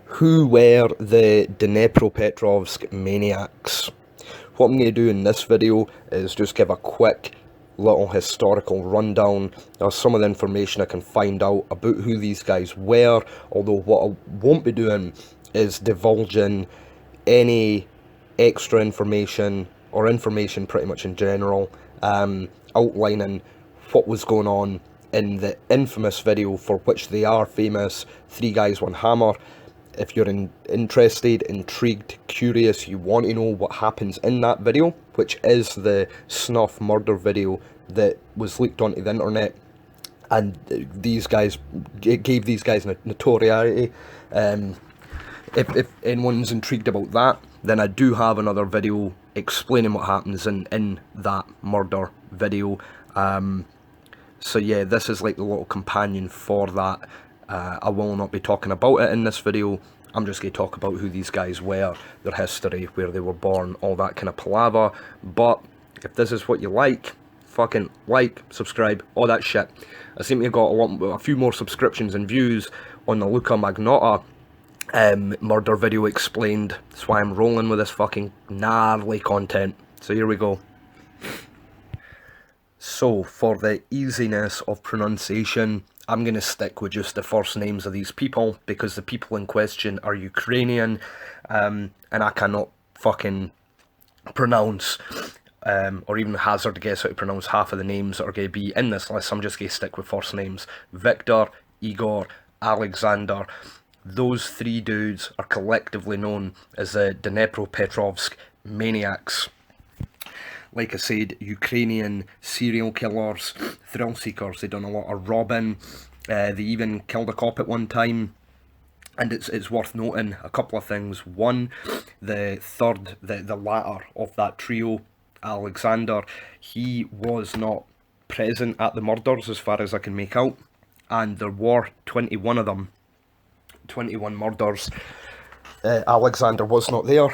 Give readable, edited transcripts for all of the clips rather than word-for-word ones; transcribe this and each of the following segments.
Who were the Dnepropetrovsk Maniacs? What I'm going to do in this video is just give a quick little historical rundown of some of the information I can find out about who these guys were, although what I won't be doing is divulging any extra information or information pretty much in general, outlining what was going on in the infamous video for which they are famous, Three Guys One Hammer. If you're interested, intrigued, curious, you want to know what happens in that video, which is the snuff murder video that was leaked onto the internet, and these guys, it gave these guys notoriety. If anyone's intrigued about that, then I do have another video explaining what happens in that murder video. So yeah, this is like the little companion for that. I will not be talking about it in this video. I'm just going to talk about who these guys were, their history, where they were born, all that kind of palaver. But if this is what you like, fucking like, subscribe, all that shit. I seem to have got a few more subscriptions and views on the Luka Magnotta murder video explained. That's why I'm rolling with this fucking gnarly content. So here we go. So, for the easiness of pronunciation, I'm going to stick with just the first names of these people, because the people in question are Ukrainian, and I cannot fucking pronounce, or even hazard a guess how to pronounce half of the names that are going to be in this list. I'm just going to stick with first names. Viktor, Igor, Alexander. Those three dudes are collectively known as the Dnepropetrovsk Maniacs. Like I said, Ukrainian serial killers, thrill seekers. They done a lot of robbing. They even killed a cop at one time. And it's worth noting a couple of things. One, the latter of that trio, Alexander, he was not present at the murders as far as I can make out. And there were 21 of them. 21 murders. Alexander was not there,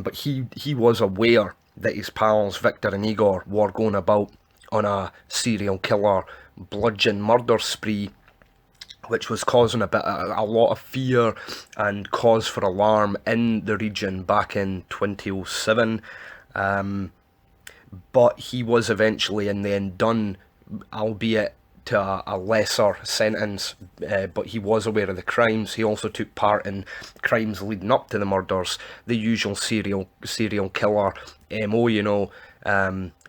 but he was aware that his pals Viktor and Igor were going about on a serial killer bludgeon murder spree, which was causing a lot of fear and cause for alarm in the region back in 2007. But he was eventually in the end done, albeit to a lesser sentence, but he was aware of the crimes. He also took part in crimes leading up to the murders, the usual serial killer MO, you know,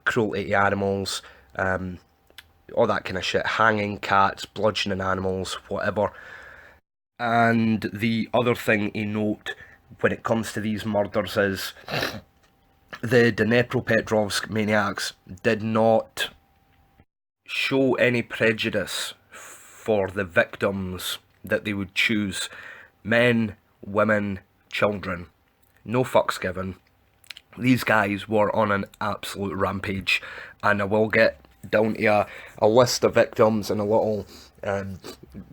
cruelty to animals, all that kind of shit, hanging cats, bludgeoning animals, whatever. And the other thing to note when it comes to these murders is the Dnepropetrovsk Maniacs did not show any prejudice for the victims that they would choose. Men, women, children. No fucks given. These guys were on an absolute rampage, and I will get down to a list of victims and a little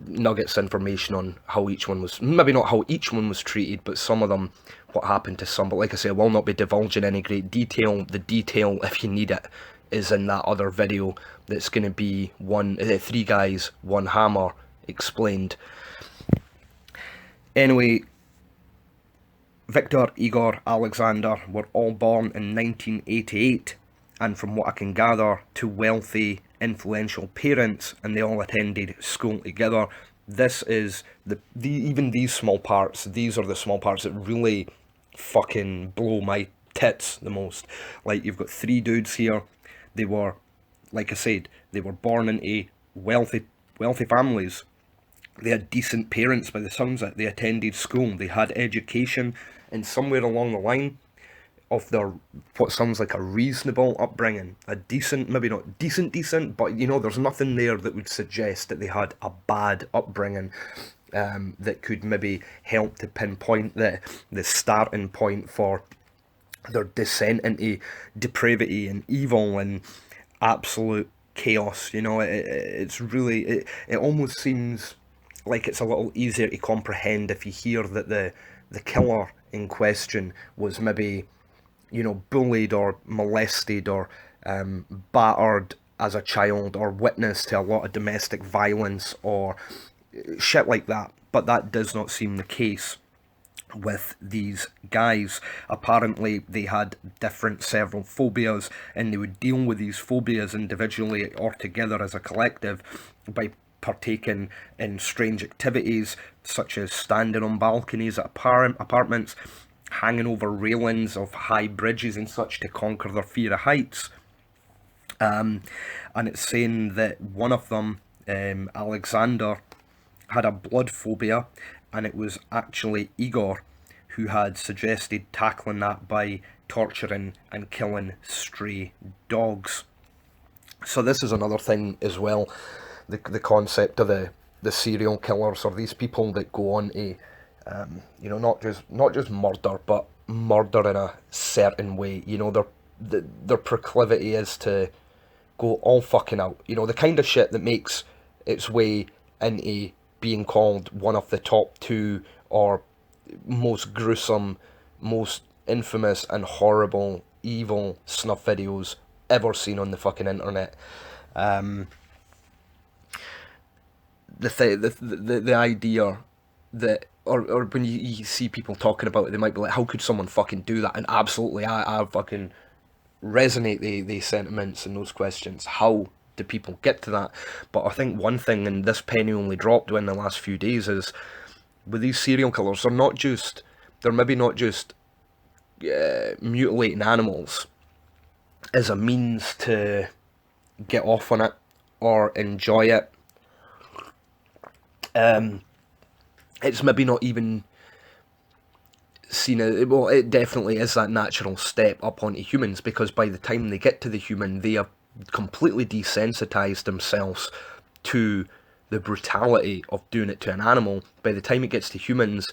nuggets information on how each one was, maybe not how each one was treated, but some of them, what happened to some. But like I say, I will not be divulging any great detail. The detail, if you need it, is in that other video that's going to be Three Guys, One Hammer explained. Anyway, Viktor, Igor, Alexander were all born in 1988, and from what I can gather, to wealthy, influential parents, and they all attended school together. This is even these small parts, these are the small parts that really fucking blow my tits the most. Like, you've got three dudes here. They were, like I said, they were born into wealthy families. They had decent parents by the sounds of it. They attended school. They had education, and somewhere along the line of their, what sounds like a reasonable upbringing, a decent, maybe not decent, but you know, there's nothing there that would suggest that they had a bad upbringing, that could maybe help to pinpoint the starting point for their descent into depravity and evil and absolute chaos. You know, it's really, it almost seems like it's a little easier to comprehend if you hear that the killer in question was maybe, you know, bullied or molested or battered as a child, or witness to a lot of domestic violence or shit like that. But that does not seem the case. with these guys. Apparently they had different several phobias, and they would deal with these phobias individually or together as a collective by partaking in strange activities such as standing on balconies at apartments, hanging over railings of high bridges and such to conquer their fear of heights. And it's saying that one of them, Alexander, had a blood phobia, and it was actually Igor who had suggested tackling that by torturing and killing stray dogs. So this is another thing as well, the concept of the serial killers, or these people that go on to, you know, not just murder, but murder in a certain way. You know, their proclivity is to go all fucking out. You know, the kind of shit that makes its way into being called one of the top 2 or most gruesome, most infamous and horrible, evil snuff videos ever seen on the fucking internet. The idea that, or when you see people talking about it, they might be like, how could someone fucking do that? And absolutely, I fucking resonate the sentiments and those questions. How do people get to that? But I think one thing, and this penny only dropped in the last few days, is with these serial killers, they're maybe not just mutilating animals as a means to get off on it or enjoy it. It's maybe not even seen as, well, it definitely is that natural step up onto humans, because by the time they get to the human, they have completely desensitized themselves to the brutality of doing it to an animal. By the time it gets to humans,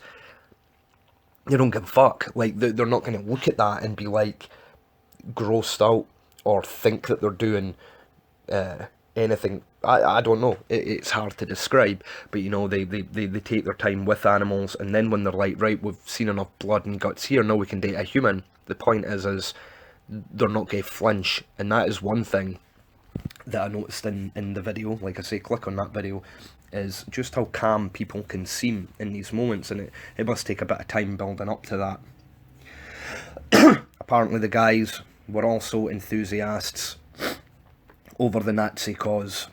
they don't give a fuck. Like, they're not going to look at that and be like grossed out or think that they're doing anything. I don't know. It's hard to describe, but you know, they take their time with animals, and then when they're like, right, we've seen enough blood and guts here, now we can date a human. The point is they're not going to flinch, and that is one thing that I noticed in the video. Like I say, click on that video, is just how calm people can seem in these moments, and it must take a bit of time building up to that. Apparently the guys were also enthusiasts over the Nazi cause.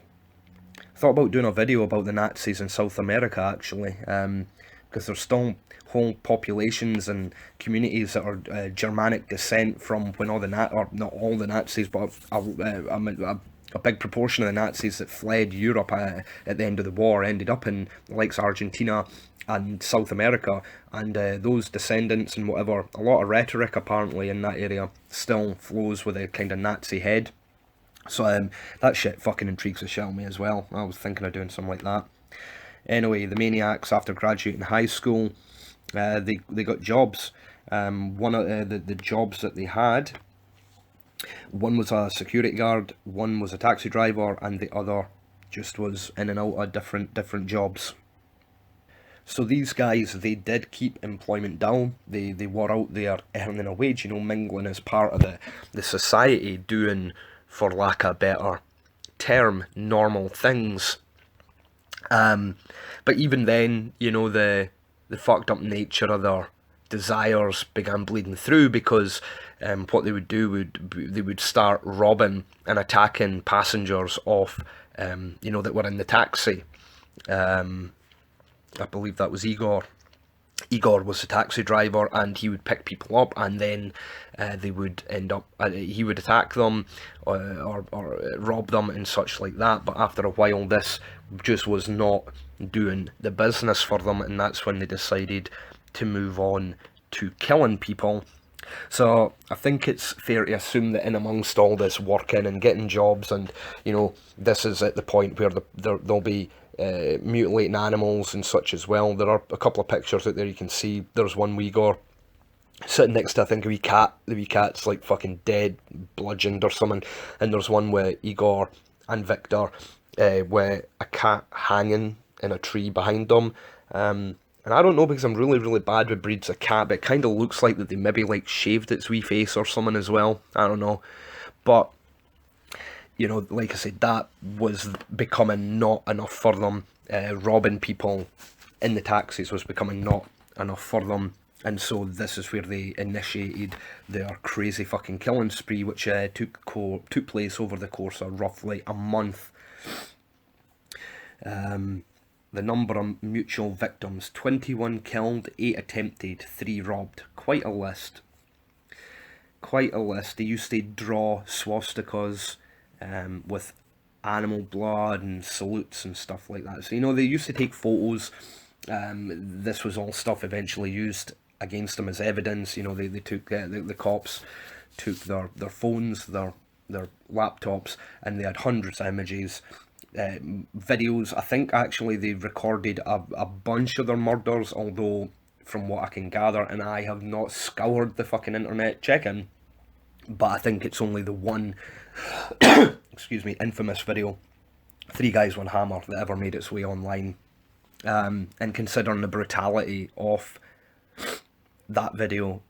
Thought about doing a video about the Nazis in South America, actually, because there's still whole populations and communities that are Germanic descent from when all the or not all the Nazis, but a big proportion of the Nazis that fled Europe at the end of the war ended up in the likes of Argentina and South America, and those descendants and whatever, a lot of rhetoric apparently in that area still flows with a kind of Nazi head. So that shit fucking intrigues the shit out of me as well. I was thinking of doing something like that. Anyway, the Maniacs, after graduating high school, they got jobs. One of the jobs that they had, one was a security guard, one was a taxi driver, and the other just was in and out of different jobs. So these guys, they did keep employment down. They were out there earning a wage, you know, mingling as part of the society, doing, for lack of a better term, normal things. But even then, you know, the fucked up nature of their desires began bleeding through, because what they would do they would start robbing and attacking passengers off, you know, that were in the taxi. I believe that was Igor. Igor was the taxi driver, and he would pick people up, and then they would end up, he would attack them or rob them and such like that. But after a while, this just was not doing the business for them, and that's when they decided to move on to killing people. So I think it's fair to assume that in amongst all this working and getting jobs, and you know, this is at the point where they'll be mutilating animals and such as well. There are a couple of pictures out there you can see. There's one with Igor sitting next to, I think, a wee cat. The wee cat's like fucking dead, bludgeoned or something. And there's one with Igor and Viktor with a cat hanging in a tree behind them. And I don't know, because I'm really, really bad with breeds of cat, but it kind of looks like that they maybe like shaved its wee face or something as well. I don't know. But you know, like I said, that was becoming not enough for them. Robbing people in the taxis was becoming not enough for them. And so this is where they initiated their crazy fucking killing spree, which took place over the course of roughly a month. The number of mutual victims: 21 killed, 8 attempted, 3 robbed. Quite a list. Quite a list. They used to draw swastikas with animal blood and salutes and stuff like that. So, you know, they used to take photos. This was all stuff eventually used against them as evidence. You know, they took the cops took their phones, their laptops, and they had hundreds of images, videos. I think actually they recorded a bunch of their murders, although from what I can gather, and I have not scoured the fucking internet checking, but I think it's only the one excuse me, infamous video, 3 Guys, 1 Hammer, that ever made its way online. And considering the brutality of that video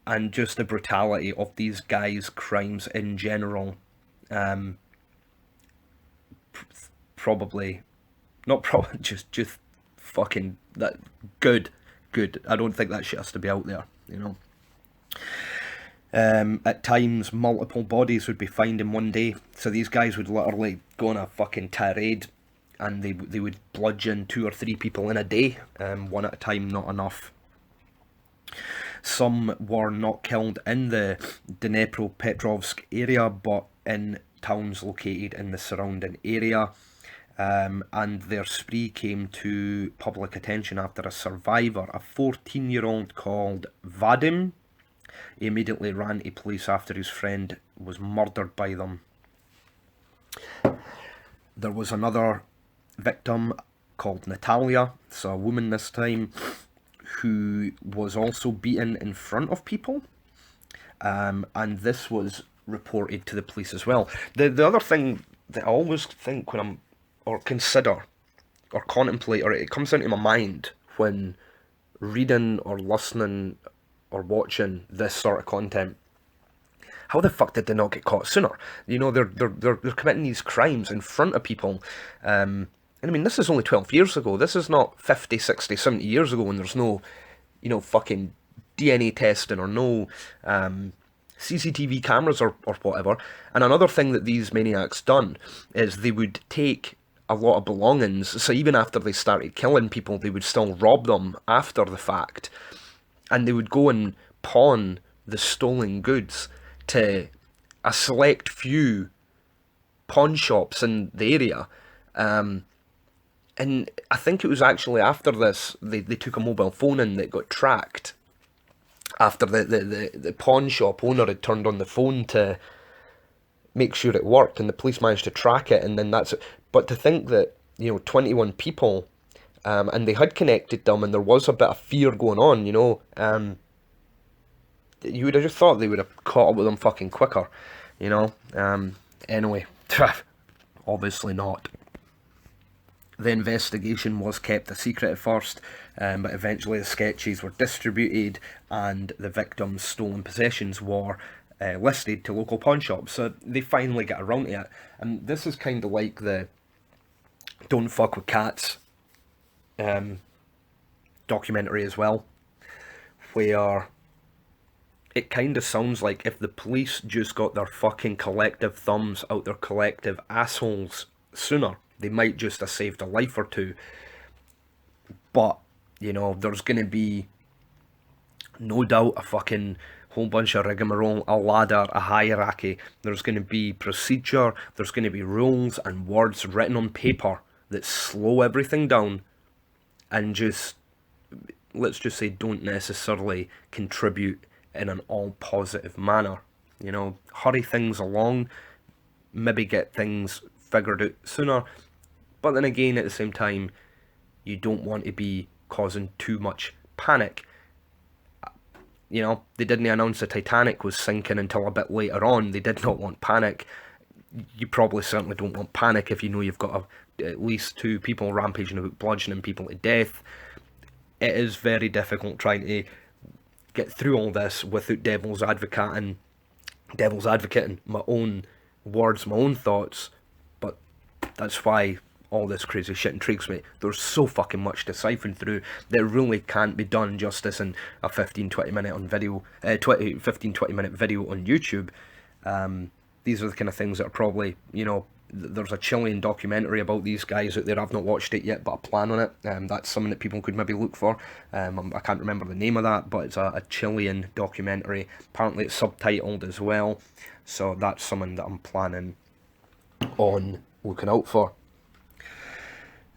and just the brutality of these guys' crimes in general, just fucking that good. I don't think that shit has to be out there, you know. At times, multiple bodies would be found in one day. So these guys would literally go on a fucking tirade, and they would bludgeon 2 or 3 people in a day, one at a time, not enough. Some were not killed in the Dnepropetrovsk area, but in towns located in the surrounding area. And their spree came to public attention after a survivor, a 14-year-old called Vadim. He immediately ran to police after his friend was murdered by them. There was another victim called Natalia, so a woman this time, who was also beaten in front of people. And this was reported to the police as well. The other thing that I always think when I'm, or consider, or contemplate, or it comes into my mind when reading or listening or watching this sort of content, how the fuck did they not get caught sooner? You know, they're committing these crimes in front of people. And I mean, this is only 12 years ago. This is not 50, 60, 70 years ago when there's no, you know, fucking DNA testing or no CCTV cameras or whatever. And another thing that these maniacs done is they would take a lot of belongings. So even after they started killing people, they would still rob them after the fact. And they would go and pawn the stolen goods to a select few pawn shops in the area. And I think it was actually after this, they took a mobile phone in that got tracked. After the pawn shop owner had turned on the phone to make sure it worked, and the police managed to track it, and then that's it. But to think that, you know, 21 people, and they had connected them, and there was a bit of fear going on, you know, you would have just thought they would have caught up with them fucking quicker, you know. Anyway, obviously not. The investigation was kept a secret at first, but eventually the sketches were distributed and the victims' stolen possessions were listed to local pawn shops. So they finally got around to it. And this is kind of like the Don't Fuck With Cats documentary as well, where it kind of sounds like if the police just got their fucking collective thumbs out their collective assholes sooner, they might just have saved a life or two. But, you know, there's going to be no doubt a fucking whole bunch of rigmarole, a ladder, a hierarchy. There's going to be procedure, there's going to be rules and words written on paper that slow everything down and just, let's just say, don't necessarily contribute in an all positive manner. You know, hurry things along, maybe get things figured out sooner, but then again, at the same time, you don't want to be causing too much panic. You know, they didn't announce the Titanic was sinking until a bit later on. They did not want panic. You probably certainly don't want panic if you know you've got at least 2 people rampaging about, bludgeoning people to death. It is very difficult trying to get through all this without devil's advocating my own words, my own thoughts. But that's why all this crazy shit intrigues me. There's so fucking much to siphon through that really can't be done justice in a 15-20 minute on video, 15-20 minute video on YouTube. These are the kind of things that are probably, you know, there's a Chilean documentary about these guys out there. I've not watched it yet, but I plan on it. That's something that people could maybe look for. I can't remember the name of that, but it's a Chilean documentary. Apparently it's subtitled as well, so that's something that I'm planning on looking out for.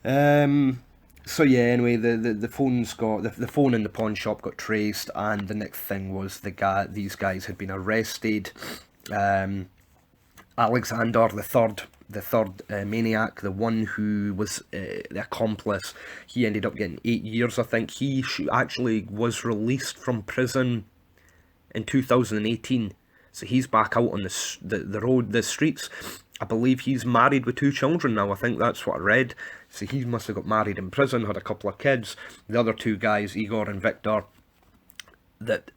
So yeah, anyway, the phone's got the phone in the pawn shop got traced, and the next thing was these guys had been arrested. Alexander, the third maniac, the one who was the accomplice, he ended up getting 8 years, I think. He actually was released from prison in 2018, so he's back out on the road, the streets. I believe he's married with 2 children now. I think that's what I read. So he must have got married in prison, had a couple of kids. The other 2 guys, Igor and Viktor, that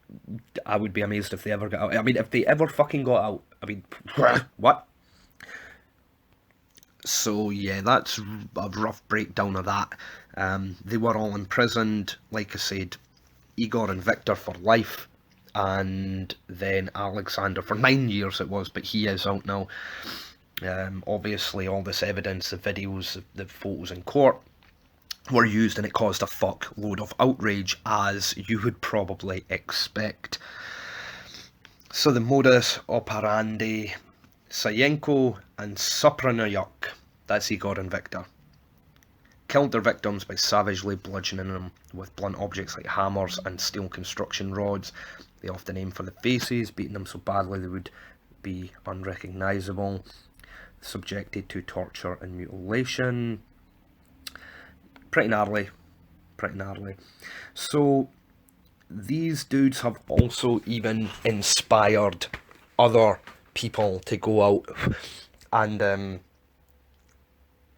I would be amazed if they ever got out. I mean, if they ever fucking got out, I mean, what? So yeah, that's a rough breakdown of that. They were all imprisoned, like I said, Igor and Viktor for life, and then Alexander for 9 years it was, but he is out now. Obviously all this evidence, the videos, the photos in court were used, and it caused a fuckload of outrage, as you would probably expect. So the modus operandi: Sayenko and Suprunyuk, that's Igor and Viktor, killed their victims by savagely bludgeoning them with blunt objects like hammers and steel construction rods. They often aimed for the faces, beating them so badly they would be unrecognisable. Subjected to torture and mutilation. Pretty gnarly. So these dudes have also even inspired other people to go out and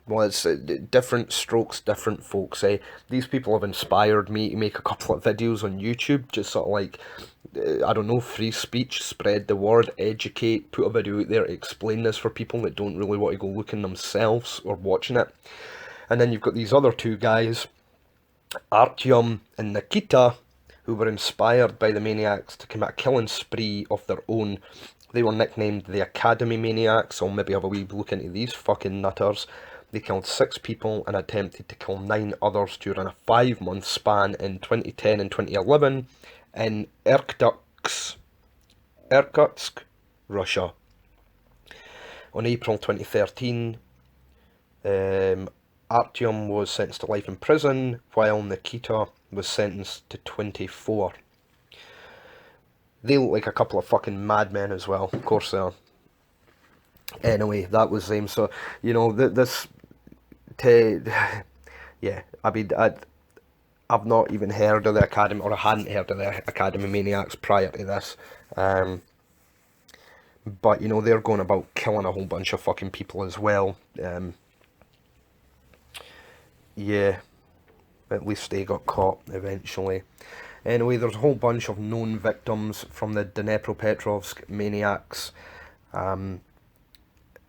well, it's different strokes, different folks. These people have inspired me to make a couple of videos on YouTube, just sort of like, I don't know, free speech, spread the word, educate, put a video out there to explain this for people that don't really want to go looking themselves or watching it. And then you've got these other 2 guys, Artyom and Nikita, who were inspired by the maniacs to commit a killing spree of their own. They were nicknamed the Academy Maniacs. So I'll maybe have a wee look into these fucking nutters. They killed 6 people and attempted to kill 9 others during a 5-month span in 2010 and 2011 in Irkutsk, Russia. On April 2013, Artyom was sentenced to life in prison, while Nikita was sentenced to 24. They look like a couple of fucking madmen as well, of course they are. Anyway, that was them. So, you know, yeah, I mean, I've not even heard of the Academy, or I hadn't heard of the Academy Maniacs prior to this. But, you know, they're going about killing a whole bunch of fucking people as well. Yeah, at least they got caught eventually. Anyway, there's a whole bunch of known victims from the Dnepropetrovsk Maniacs.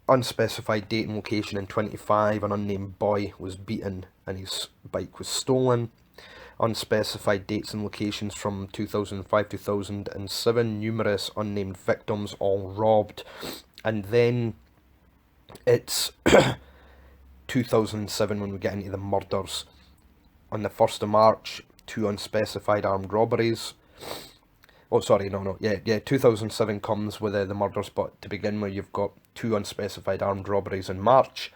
Unspecified date and location in 25, an unnamed boy was beaten and his bike was stolen. Unspecified dates and locations from 2005-2007, numerous unnamed victims all robbed. And then it's 2007 when we get into the murders. On the 1st of March, 2 unspecified armed robberies. Oh, sorry, no, yeah, 2007 comes with the murders, but to begin with, you've got 2 unspecified armed robberies in March.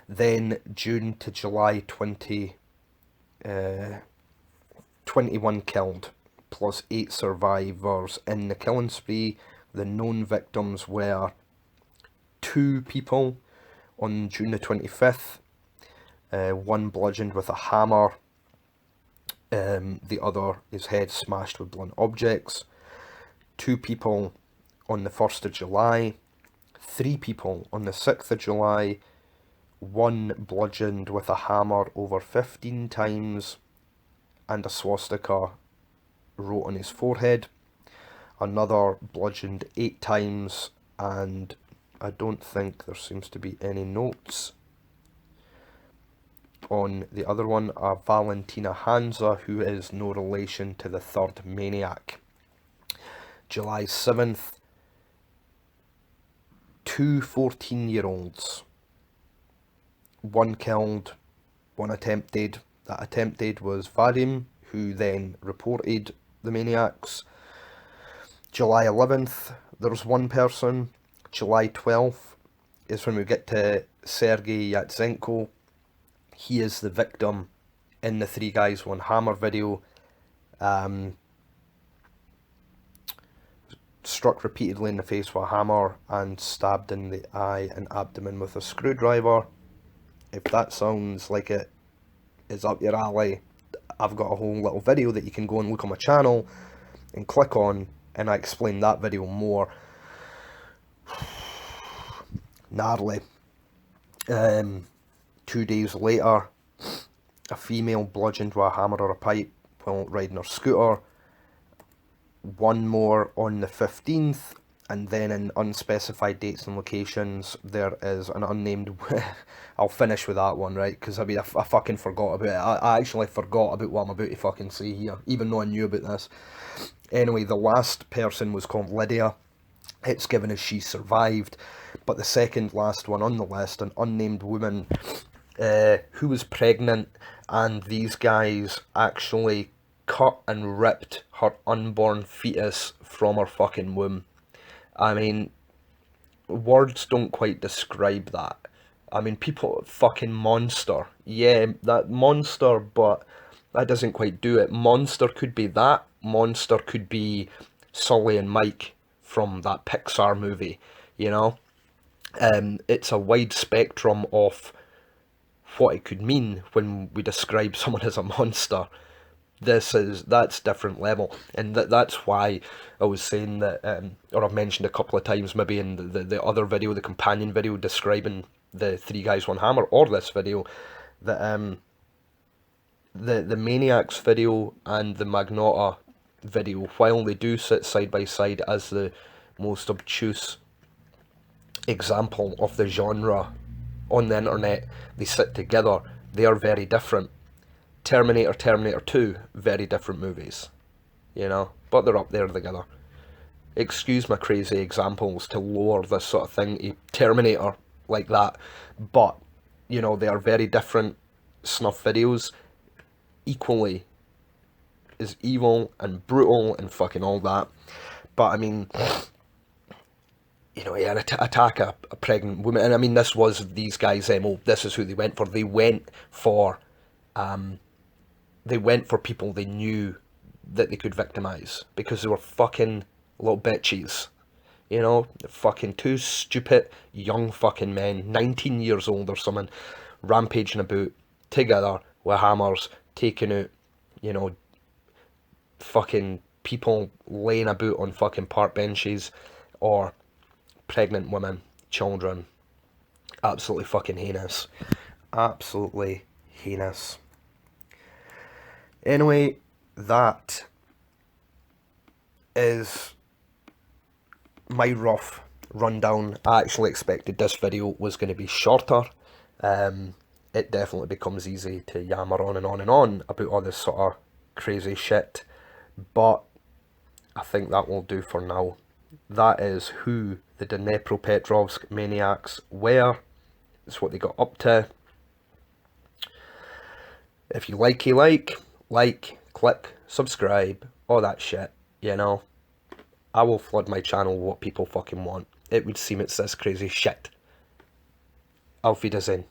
Then June to July 21 killed, plus 8 survivors in the killing spree. The known victims were 2 people on June the 25th, 1 bludgeoned with a hammer, the other, his head smashed with blunt objects. 2 people on the 1st of July, 3 people on the 6th of July, 1 bludgeoned with a hammer over 15 times and a swastika wrote on his forehead. Another bludgeoned 8 times, and I don't think there seems to be any notes on the other one, a Valentina Hanzha, who is no relation to the third maniac. July 7th, two 14-year-olds. One killed, one attempted. That attempted was Vadim, who then reported the maniacs. July 11th, there was one person. July 12th is when we get to Sergei Yatsenko. He is the victim in the Three Guys One Hammer video. Struck repeatedly in the face with a hammer and stabbed in the eye and abdomen with a screwdriver. If that sounds like it is up your alley, I've got a whole little video that you can go and look on my channel and click on, and I explain that video more. Gnarly. 2 days later, a female bludgeoned with a hammer or a pipe while riding her scooter. One more on the 15th, and then in unspecified dates and locations, there is an unnamed... I'll finish with that one, right? Because I mean, I fucking forgot about it. I actually forgot about what I'm about to fucking say here, even though I knew about this. Anyway, the last person was called Lydia. It's given as she survived. But the second last one on the list, an unnamed woman who was pregnant, and these guys actually cut and ripped her unborn fetus from her fucking womb. I mean, words don't quite describe that. I mean, people, fucking monster. Yeah, that monster, but that doesn't quite do it. Monster could be that. Monster could be Sully and Mike from that Pixar movie, you know? It's a wide spectrum of what it could mean when we describe someone as a monster. That's different level, and that's why I was saying that, or I've mentioned a couple of times maybe in the other video, the companion video describing the Three Guys One Hammer, or this video, that the Maniacs video and the Magnota video, while they do sit side by side as the most obtuse example of the genre on the internet, they sit together. They are very different. Terminator 2, very different movies, you know, but they're up there together. Excuse my crazy examples to lower this sort of thing to Terminator like that, but, you know, they are very different snuff videos, equally as evil and brutal and fucking all that. But I mean, you know, yeah, attack a pregnant woman, and I mean, this was these guys' MO. This is who they went for. They went for people they knew that they could victimize, because they were fucking little bitches, you know, fucking two stupid young fucking men, 19 years old or something, rampaging about together with hammers, taking out, you know, fucking people laying about on fucking park benches, or pregnant women, children. Absolutely fucking heinous. Absolutely heinous. Anyway, that is my rough rundown. I actually expected this video was going to be shorter. It definitely becomes easy to yammer on and on and on about all this sort of crazy shit, but I think that will do for now. That is who the Dnepropetrovsk Maniacs were. It's what they got up to. If you like, click, subscribe, all that shit, you know. I will flood my channel with what people fucking want. It would seem it's this crazy shit. Auf Wiedersehen.